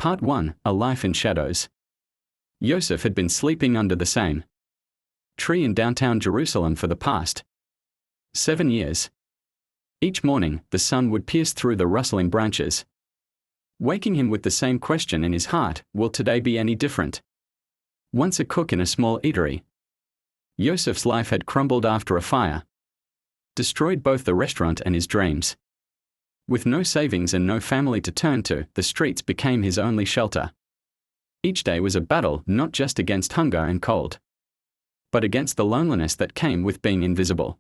Part 1, A Life in Shadows. Yosef had been sleeping under the same tree in downtown Jerusalem for the past 7 years. Each morning, the sun would pierce through the rustling branches, waking him with the same question in his heart: will today be any different? Once a cook in a small eatery, Yosef's life had crumbled after a fire destroyed both the restaurant and his dreams. With no savings and no family to turn to, the streets became his only shelter. Each day was a battle, not just against hunger and cold, but against the loneliness that came with being invisible.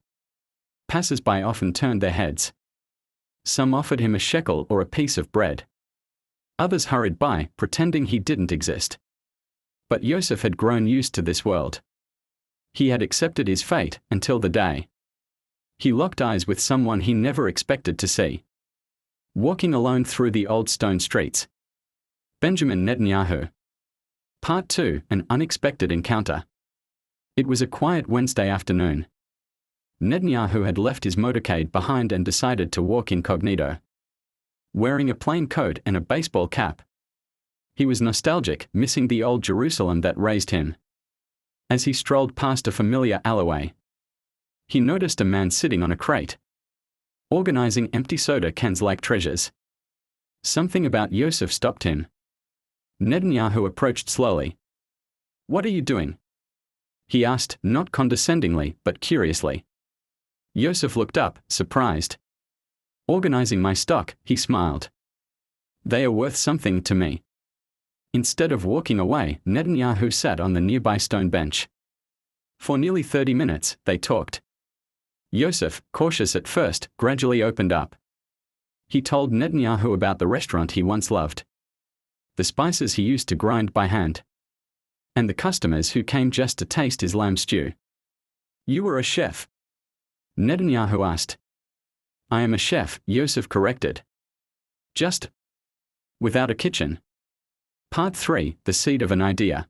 Passers-by often turned their heads. Some offered him a shekel or a piece of bread. Others hurried by, pretending he didn't exist. But Yosef had grown used to this world. He had accepted his fate until the day he locked eyes with someone he never expected to see, walking alone through the old stone streets. Benjamin Netanyahu. Part 2, An Unexpected Encounter. It was a quiet Wednesday afternoon. Netanyahu had left his motorcade behind and decided to walk incognito, wearing a plain coat and a baseball cap. He was nostalgic, missing the old Jerusalem that raised him. As he strolled past a familiar alleyway, he noticed a man sitting on a crate, organizing empty soda cans like treasures. Something about Yosef stopped him. Netanyahu approached slowly. "What are you doing?" he asked, not condescendingly, but curiously. Yosef looked up, surprised. "Organizing my stock," he smiled. "They are worth something to me." Instead of walking away, Netanyahu sat on the nearby stone bench. For nearly 30 minutes, they talked. Yosef, cautious at first, gradually opened up. He told Netanyahu about the restaurant he once loved, the spices he used to grind by hand, and the customers who came just to taste his lamb stew. "You were a chef?" Netanyahu asked. "I am a chef," Yosef corrected. "Just without a kitchen." Part 3, The Seed of an Idea.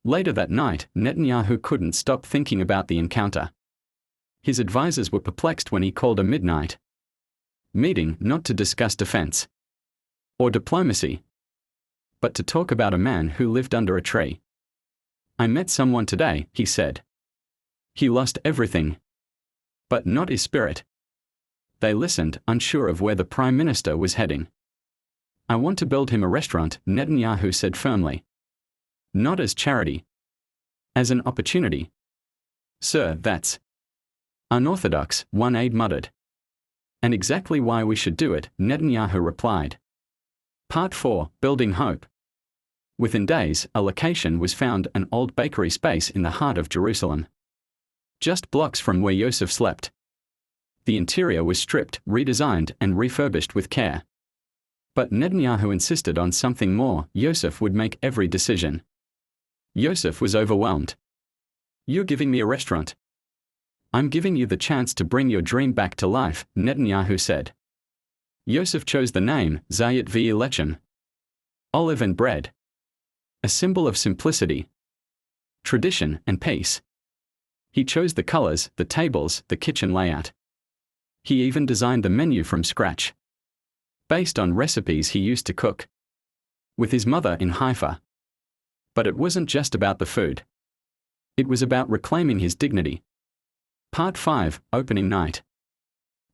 Later that night, Netanyahu couldn't stop thinking about the encounter. His advisors were perplexed when he called a midnight meeting not to discuss defense or diplomacy, but to talk about a man who lived under a tree. "I met someone today," he said. "He lost everything, but not his spirit." They listened, unsure of where the Prime Minister was heading. "I want to build him a restaurant," Netanyahu said firmly. "Not as charity, as an opportunity." "Sir, that's unorthodox," one aide muttered. "And exactly why we should do it," Netanyahu replied. Part 4, Building Hope. Within days, a location was found, an old bakery space in the heart of Jerusalem, just blocks from where Yosef slept. The interior was stripped, redesigned, and refurbished with care. But Netanyahu insisted on something more: Yosef would make every decision. Yosef was overwhelmed. "You're giving me a restaurant. I'm giving you the chance to bring your dream back to life," Netanyahu said. Yosef chose the name, Zayit V'Lechem, olive and bread, a symbol of simplicity, tradition, and peace. He chose the colors, the tables, the kitchen layout. He even designed the menu from scratch, based on recipes he used to cook with his mother in Haifa. But it wasn't just about the food. It was about reclaiming his dignity. Part 5, Opening Night.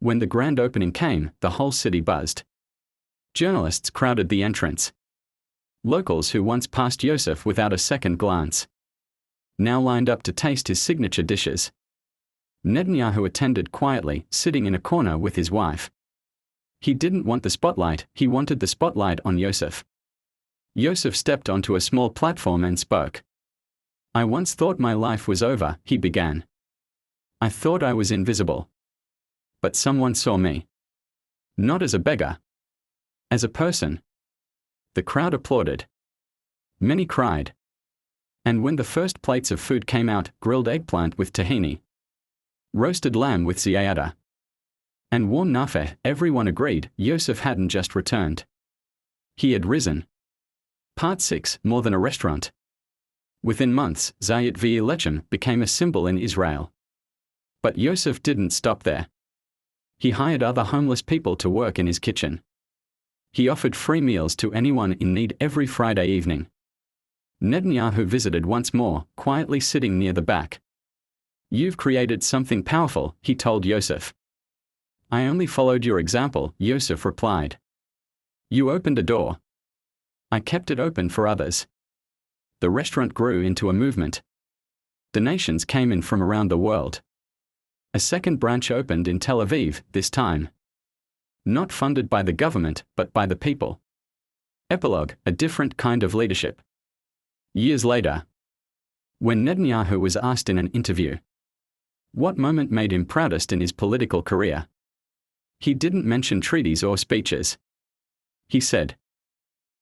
When the grand opening came, the whole city buzzed. Journalists crowded the entrance. Locals who once passed Yosef without a second glance now lined up to taste his signature dishes. Netanyahu attended quietly, sitting in a corner with his wife. He didn't want the spotlight, he wanted the spotlight on Yosef. Yosef stepped onto a small platform and spoke. "I once thought my life was over," he began. "I thought I was invisible. But someone saw me. Not as a beggar. As a person." The crowd applauded. Many cried. And when the first plates of food came out, grilled eggplant with tahini, roasted lamb with ziyada, and warm nafeh, everyone agreed Yosef hadn't just returned. He had risen. Part 6, More Than a Restaurant. Within months, Zayit V'Lechem became a symbol in Israel. But Yosef didn't stop there. He hired other homeless people to work in his kitchen. He offered free meals to anyone in need every Friday evening. Netanyahu visited once more, quietly sitting near the back. "You've created something powerful," he told Yosef. "I only followed your example," Yosef replied. "You opened a door. I kept it open for others." The restaurant grew into a movement. Donations came in from around the world. A second branch opened in Tel Aviv, this time not funded by the government, but by the people. Epilogue: a different kind of leadership. Years later, when Netanyahu was asked in an interview what moment made him proudest in his political career, he didn't mention treaties or speeches. He said,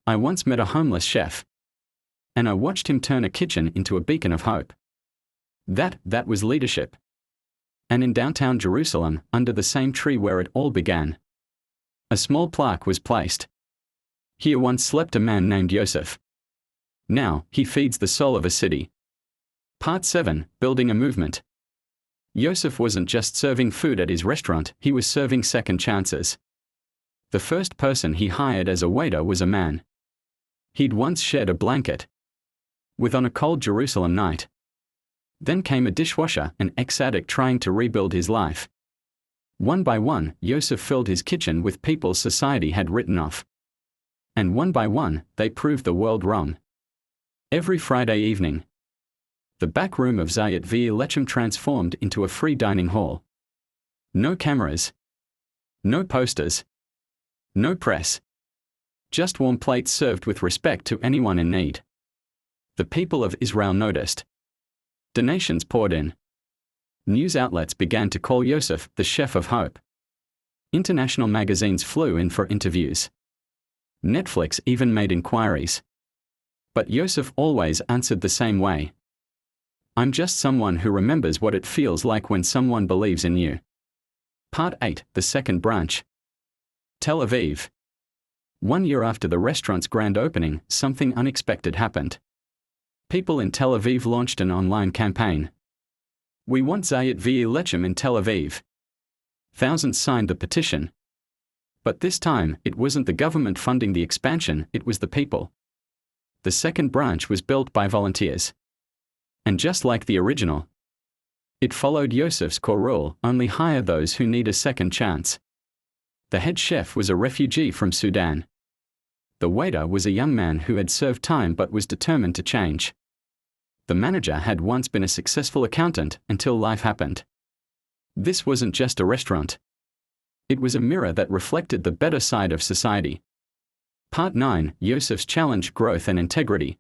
"I once met a homeless chef, and I watched him turn a kitchen into a beacon of hope." That was leadership. And in downtown Jerusalem, under the same tree where it all began, a small plaque was placed. "Here once slept a man named Yosef. Now, he feeds the soul of a city." Part 7, Building a Movement. Yosef wasn't just serving food at his restaurant, he was serving second chances. The first person he hired as a waiter was a man he'd once shared a blanket with on a cold Jerusalem night. Then came a dishwasher, an ex-addict trying to rebuild his life. One by one, Yosef filled his kitchen with people society had written off. And one by one, they proved the world wrong. Every Friday evening, the back room of Zayat Lechem transformed into a free dining hall. No cameras. No posters. No press. Just warm plates served with respect to anyone in need. The people of Israel noticed. Donations poured in. News outlets began to call Yosef the chef of hope. International magazines flew in for interviews. Netflix even made inquiries. But Yosef always answered the same way. "I'm just someone who remembers what it feels like when someone believes in you." Part 8, the second branch. Tel Aviv. 1 year after the restaurant's grand opening, something unexpected happened. People in Tel Aviv launched an online campaign. "We want Zayat Lechem in Tel Aviv." Thousands signed the petition. But this time, it wasn't the government funding the expansion, it was the people. The second branch was built by volunteers. And just like the original, it followed Yosef's core rule: only hire those who need a second chance. The head chef was a refugee from Sudan. The waiter was a young man who had served time but was determined to change. The manager had once been a successful accountant until life happened. This wasn't just a restaurant. It was a mirror that reflected the better side of society. Part 9, Yosef's challenge: growth and integrity.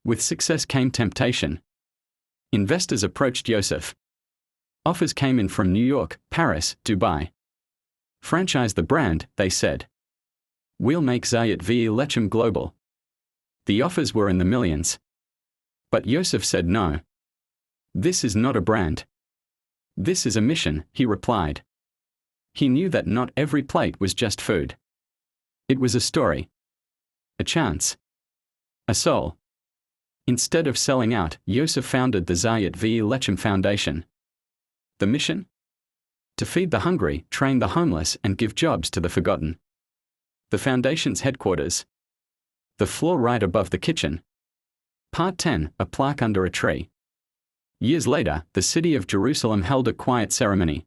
With success came temptation. Investors approached Yosef. Offers came in from New York, Paris, Dubai. "Franchise the brand," they said. "We'll make Zayat Lechem global." The offers were in the millions. But Yosef said no. "This is not a brand. This is a mission," he replied. He knew that not every plate was just food. It was a story. A chance. A soul. Instead of selling out, Yosef founded the Zayat Lechem Foundation. The mission? To feed the hungry, train the homeless, and give jobs to the forgotten. The foundation's headquarters. The floor right above the kitchen. Part 10, a plaque under a tree. Years later, the city of Jerusalem held a quiet ceremony.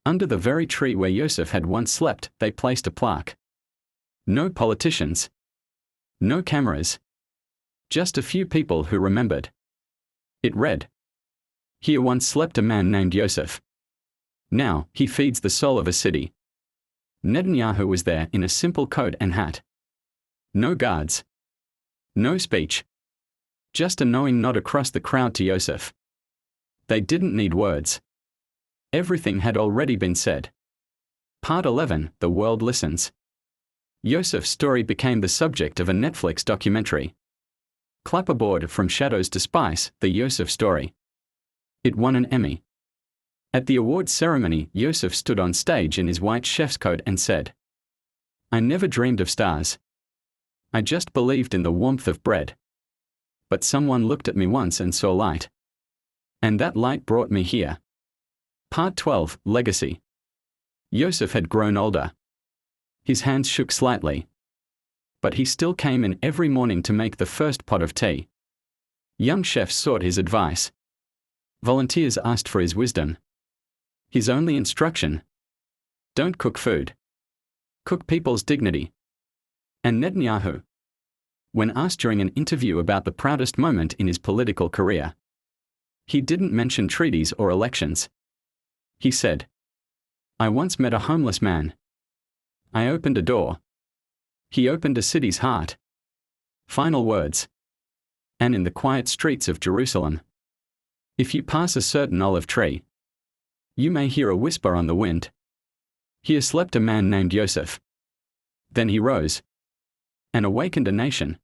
Under the very tree where Yosef had once slept, they placed a plaque. No politicians. No cameras. Just a few people who remembered. It read, "Here once slept a man named Yosef. Now, he feeds the soul of a city." Netanyahu was there in a simple coat and hat. No guards. No speech. Just a knowing nod across the crowd to Yosef. They didn't need words. Everything had already been said. Part 11, The World Listens. Yosef's story became the subject of a Netflix documentary. Clapperboard: From Shadows to Spice, The Yosef Story. It won an Emmy. At the awards ceremony, Yosef stood on stage in his white chef's coat and said, "I never dreamed of stars. I just believed in the warmth of bread. But someone looked at me once and saw light. And that light brought me here." Part 12, Legacy. Yosef had grown older. His hands shook slightly. But he still came in every morning to make the first pot of tea. Young chefs sought his advice. Volunteers asked for his wisdom. His only instruction: don't cook food. Cook people's dignity. And Netanyahu, when asked during an interview about the proudest moment in his political career, he didn't mention treaties or elections. He said, "I once met a homeless man. I opened a door. He opened a city's heart." Final words. And in the quiet streets of Jerusalem, if you pass a certain olive tree, you may hear a whisper on the wind. Here slept a man named Yosef. Then he rose and awakened a nation.